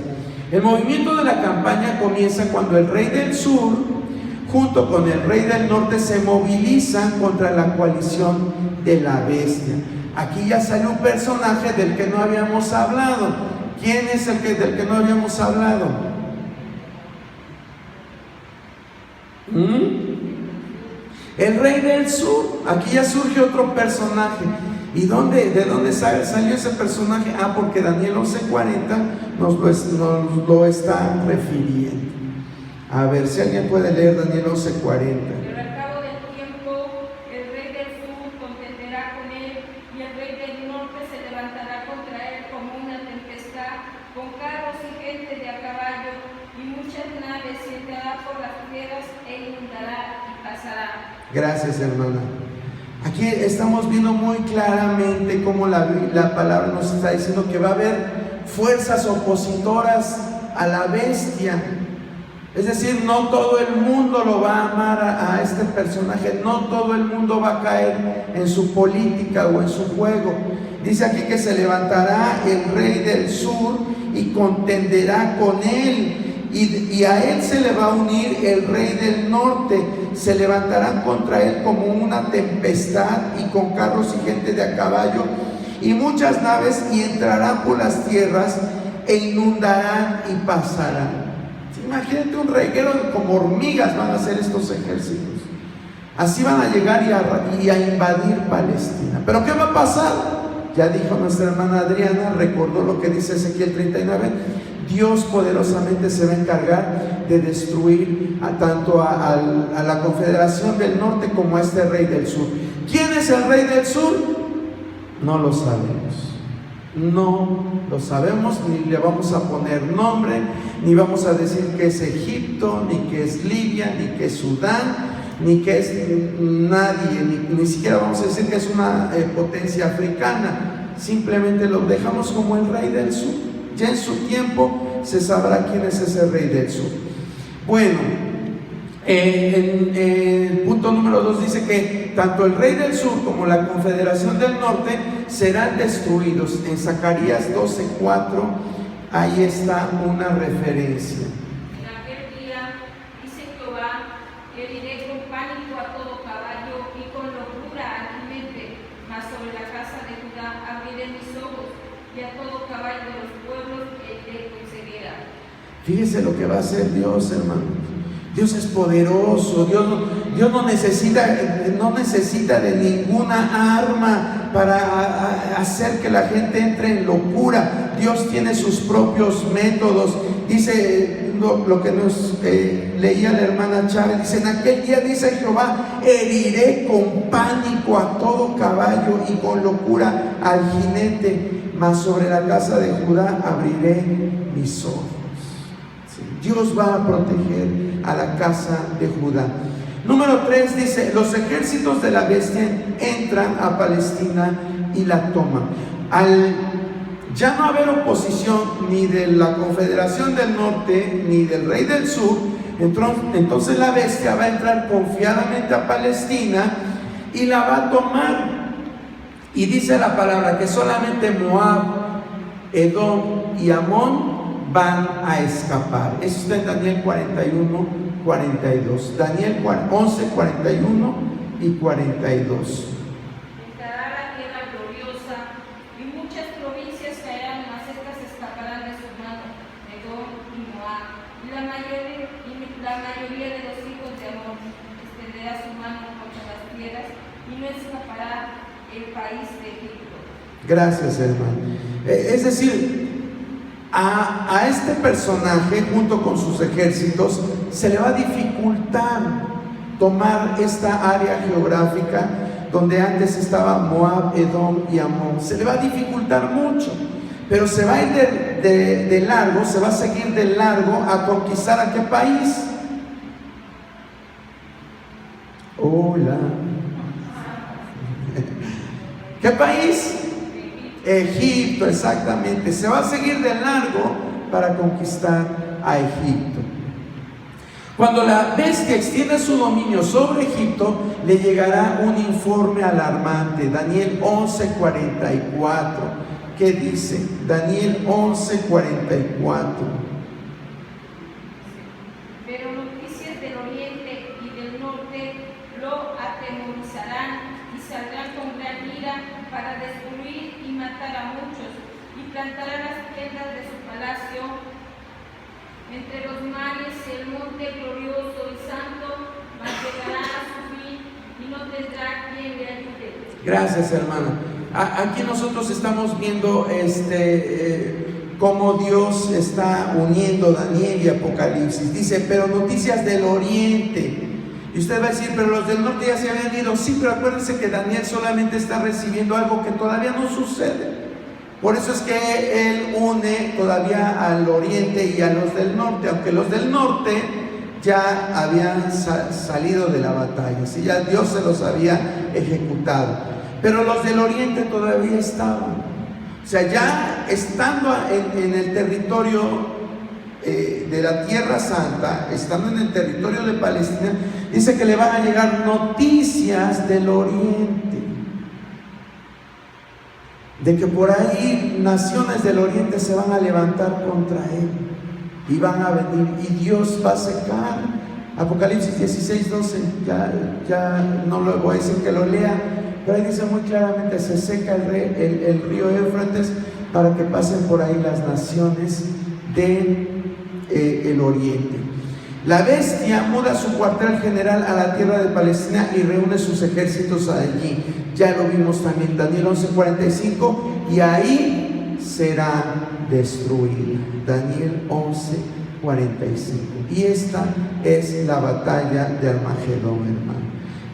El movimiento de la campaña comienza cuando el rey del sur junto con el rey del norte se movilizan contra la coalición de la bestia. Aquí ya salió un personaje del que no habíamos hablado. ¿Quién es del que no habíamos hablado? El rey del sur. Aquí ya surge otro personaje. ¿Y de dónde salió ese personaje? Porque Daniel 11:40 nos lo está refiriendo. A ver, si alguien puede leer Daniel 11:40. Pero al cabo del tiempo, el rey del sur contenderá con él, y el rey del norte se levantará contra él como una tempestad, con carros y gente de a caballo, y muchas naves, y entrará por las fieras e inundará y pasará. Gracias, hermana. Aquí estamos viendo muy claramente cómo la palabra nos está diciendo que va a haber fuerzas opositoras a la bestia. Es decir, no todo el mundo lo va a amar a este personaje, no todo el mundo va a caer en su política o en su juego. Dice aquí que se levantará el rey del sur y contenderá con él, y a él se le va a unir el rey del norte. Se levantarán contra él como una tempestad, y con carros y gente de a caballo y muchas naves, y entrarán por las tierras e inundarán y pasarán. Imagínate un reguero, como hormigas van a ser estos ejércitos. Así van a llegar y a invadir Palestina. ¿Pero qué va a pasar? Ya dijo nuestra hermana Adriana, recordó lo que dice Ezequiel 39. Dios poderosamente se va a encargar de destruir tanto a la Confederación del Norte como a este rey del sur. ¿Quién es el rey del sur? No lo sabemos. No lo sabemos, ni le vamos a poner nombre, ni vamos a decir que es Egipto, ni que es Libia, ni que es Sudán, ni que es nadie, ni siquiera vamos a decir que es una potencia africana. Simplemente lo dejamos como el rey del sur. Ya en su tiempo se sabrá quién es ese rey del sur. Bueno, en el punto número 2 dice que tanto el rey del sur como la confederación del norte serán destruidos. En Zacarías 12:4 ahí está una referencia. En aquel día, dice Jehová, heriré con pánico a todo caballo y con locura al jinete, mas sobre la casa de Judá abriré mis ojos, y a todo caballo de los pueblos heriré con ceguera. Fíjese lo que va a hacer Dios, hermano. Dios es poderoso. Dios no necesita de ninguna arma para hacer que la gente entre en locura. Dios tiene sus propios métodos. Dice lo que nos leía la hermana Chávez, dice: en aquel día, dice Jehová, heriré con pánico a todo caballo y con locura al jinete, mas sobre la casa de Judá abriré mis ojos. Dios va a proteger a la casa de Judá. Número 3 dice: los ejércitos de la bestia entran a Palestina y la toman. Al ya no haber oposición ni de la Confederación del Norte ni del rey del sur, entonces la bestia va a entrar confiadamente a Palestina y la va a tomar. Y dice la palabra que solamente Moab, Edom y Amón van a escapar. Eso está en Daniel 41:42. Daniel 11:41 y 42. Entrará la tierra gloriosa, y muchas provincias caerán, mas estas escaparán de su mano, Edom y Moab. Y la mayoría de los hijos de Amón extenderá su mano contra las tierras, y no escapará el país de Egipto. Gracias, hermano. Es decir, a este personaje, junto con sus ejércitos, se le va a dificultar tomar esta área geográfica donde antes estaba Moab, Edom y Amón. Se le va a dificultar mucho, pero se va a ir de largo, se va a seguir de largo a conquistar ¿a qué país? Hola. ¿Qué país? Egipto, exactamente. Se va a seguir de largo para conquistar a Egipto. Cuando la bestia extienda su dominio sobre Egipto, le llegará un informe alarmante. Daniel 11:44. ¿Qué dice? Daniel 11:44. Pero noticias del oriente y del norte lo atemorizarán y saldrán con gran ira para destruir y matar a muchos, y plantará las tiendas de su palacio entre los mares y el monte glorioso y santo, mas llegará a su fin y no tendrá quien le ayude. Gracias, hermana. Aquí nosotros estamos viendo cómo Dios está uniendo Daniel y Apocalipsis. Dice: pero noticias del oriente. Y usted va a decir: pero los del norte ya se habían ido. Sí, pero acuérdense que Daniel solamente está recibiendo algo que todavía no sucede. Por eso es que él une todavía al oriente y a los del norte, aunque los del norte ya habían salido de la batalla, ¿sí? Ya Dios se los había ejecutado. Pero los del oriente todavía estaban. O sea, ya estando en el territorio de la Tierra Santa, estando en el territorio de Palestina, dice que le van a llegar noticias del oriente, de que por ahí naciones del oriente se van a levantar contra él. y van a venir y Dios va a secar. Apocalipsis 16, 12, ya no lo voy a decir que lo lea, pero ahí dice muy claramente: se seca el río Éufrates para que pasen por ahí las naciones del oriente. La bestia muda su cuartel general a la tierra de Palestina y reúne sus ejércitos allí. Ya lo vimos también, Daniel 11:45, y ahí será destruida. Daniel 11:45. Y esta es la batalla de Armagedón, hermano.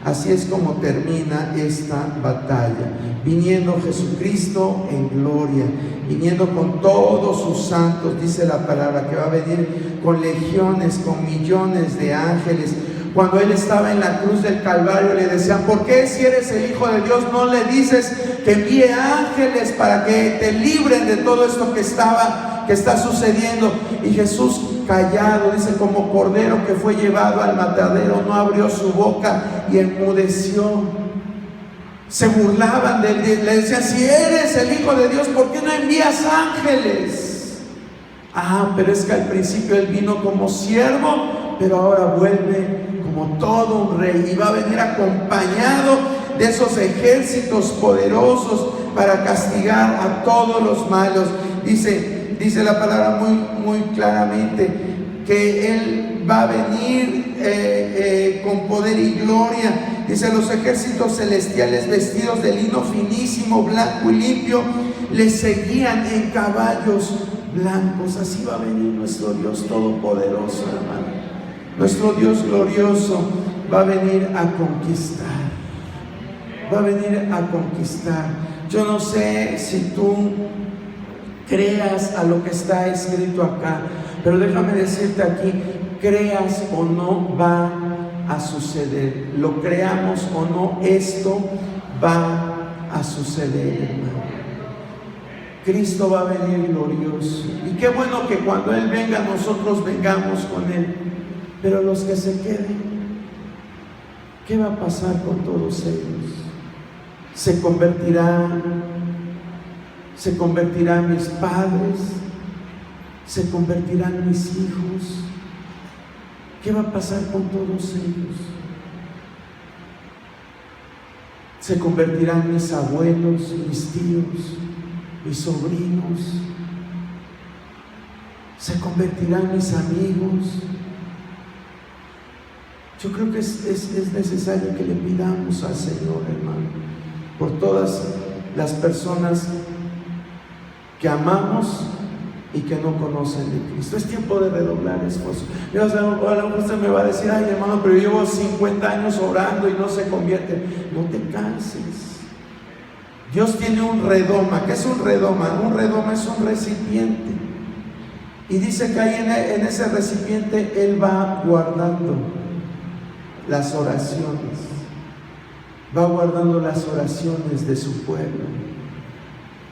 Así es como termina esta batalla, viniendo Jesucristo en gloria, viniendo con todos sus santos. Dice la palabra que va a venir con legiones, con millones de ángeles. Cuando Él estaba en la cruz del Calvario, le decían: ¿por qué, si eres el Hijo de Dios, no le dices que envíe ángeles para que te libren de todo esto que está sucediendo? Y Jesús, callado, dice, como cordero que fue llevado al matadero, no abrió su boca y enmudeció. Se burlaban de él, le decían: si eres el Hijo de Dios, ¿por qué no envías ángeles? Pero es que al principio Él vino como siervo, pero ahora vuelve como todo un rey, y va a venir acompañado de esos ejércitos poderosos para castigar a todos los malos. Dice la palabra muy claramente que Él va a venir con poder y gloria. Dice: los ejércitos celestiales, vestidos de lino finísimo, blanco y limpio, le seguían en caballos blancos. Así va a venir nuestro Dios todopoderoso, hermano. Nuestro Dios glorioso va a venir a conquistar. Va a venir a conquistar. Yo no sé si tú creas a lo que está escrito acá, pero déjame decirte aquí: creas o no, va a suceder. Lo creamos o no, esto va a suceder, hermano. Cristo va a venir glorioso, y qué bueno que cuando Él venga, nosotros vengamos con Él. Pero los que se queden, ¿qué va a pasar con todos ellos? Se convertirán mis padres, se convertirán mis hijos. ¿Qué va a pasar con todos ellos? Se convertirán mis abuelos, mis tíos, mis sobrinos, se convertirán mis amigos. Yo creo que es necesario que le pidamos al Señor, hermano, por todas las personas que amamos y que no conocen de Cristo. Es tiempo de redoblar esfuerzo. A lo mejor usted me va a decir: ay, hermano, pero yo llevo 50 años orando y no se convierte. No te canses. Dios tiene un redoma. ¿Qué es un redoma? Un redoma es un recipiente, y dice que ahí en ese recipiente Él va guardando las oraciones, va guardando las oraciones de su pueblo.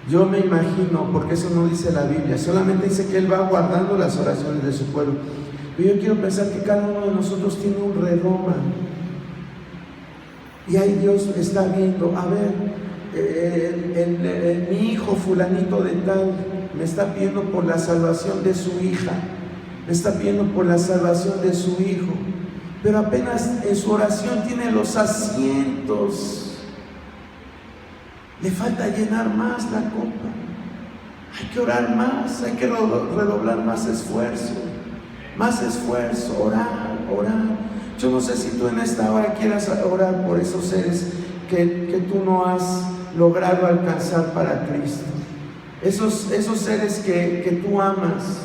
Yo me imagino, porque eso no dice la Biblia, solamente dice que Él va guardando las oraciones de su pueblo. Pero yo quiero pensar que cada uno de nosotros tiene un redoma, y ahí Dios está viendo: a ver, mi hijo fulanito de tal me está pidiendo por la salvación de su hija, me está pidiendo por la salvación de su hijo, pero apenas en su oración tiene los asientos. Le falta llenar más la copa. Hay que orar más, hay que redoblar más esfuerzo, orar. Yo no sé si tú en esta hora quieras orar por esos seres que tú no has logrado alcanzar para Cristo, esos seres que tú amas.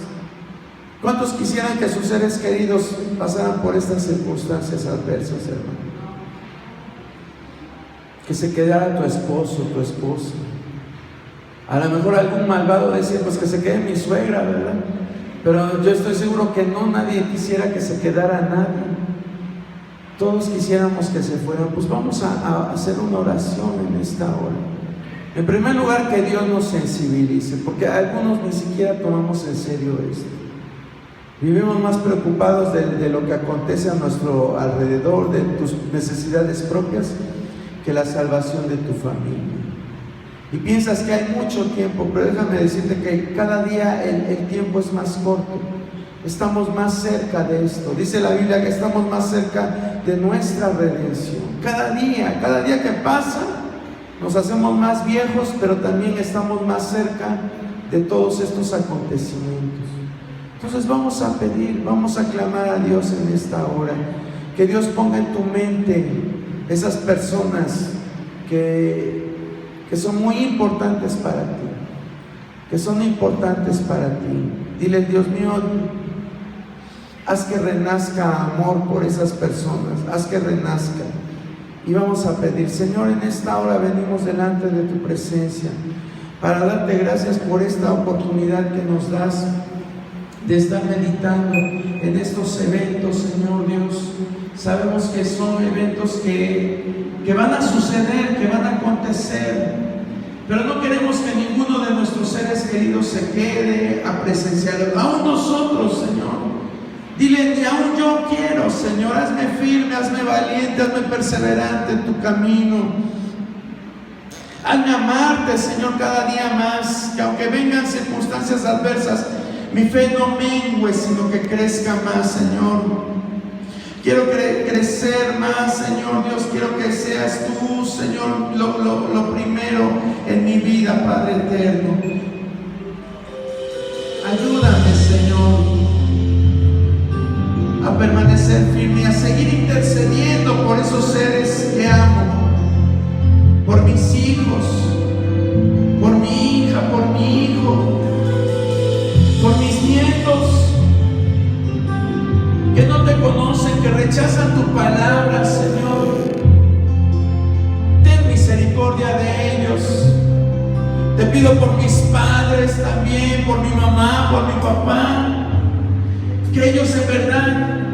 ¿Cuántos quisieran que sus seres queridos pasaran por estas circunstancias adversas, hermano? Que se quedara tu esposo, tu esposa. A lo mejor algún malvado decía: pues que se quede mi suegra, ¿verdad? Pero yo estoy seguro que no, nadie quisiera que se quedara nadie. Todos quisiéramos que se fueran. Pues vamos a hacer una oración en esta hora. En primer lugar, que Dios nos sensibilice, porque algunos ni siquiera tomamos en serio esto. Vivimos más preocupados de lo que acontece a nuestro alrededor, de tus necesidades propias, que la salvación de tu familia. Y piensas que hay mucho tiempo, pero déjame decirte que cada día el tiempo es más corto. estamos más cerca de esto. Dice la Biblia que estamos más cerca de nuestra redención. Cada día que pasa, nos hacemos más viejos, pero también estamos más cerca de todos estos acontecimientos. Entonces vamos a pedir, vamos a clamar a Dios en esta hora, que Dios ponga en tu mente esas personas que son muy importantes para ti, que son importantes para ti. Dile: Dios mío, haz que renazca amor por esas personas, haz que renazca. Y vamos a pedir: Señor, en esta hora venimos delante de tu presencia para darte gracias por esta oportunidad que nos das de estar meditando en estos eventos, Señor Dios. Sabemos que son eventos que van a suceder, que van a acontecer, pero no queremos que ninguno de nuestros seres queridos se quede a presenciarlo. Aún nosotros, Señor. Dile: y aún yo quiero, Señor, hazme firme, hazme valiente, hazme perseverante en tu camino. Hazme amarte, Señor, cada día más, que aunque vengan circunstancias adversas, mi fe no mengue, sino que crezca más, Señor. Quiero crecer más, Señor Dios. Quiero que seas tú, Señor, lo primero en mi vida, Padre eterno. Ayúdame, Señor, a permanecer firme y a seguir intercediendo por esos seres que amo, por mis hijos, por mi hija, por mi hijo, por mis nietos que no te conocen, que rechazan tu palabra, Señor. Ten misericordia de ellos. Te pido por mis padres también, por mi mamá, por mi papá, que ellos en verdad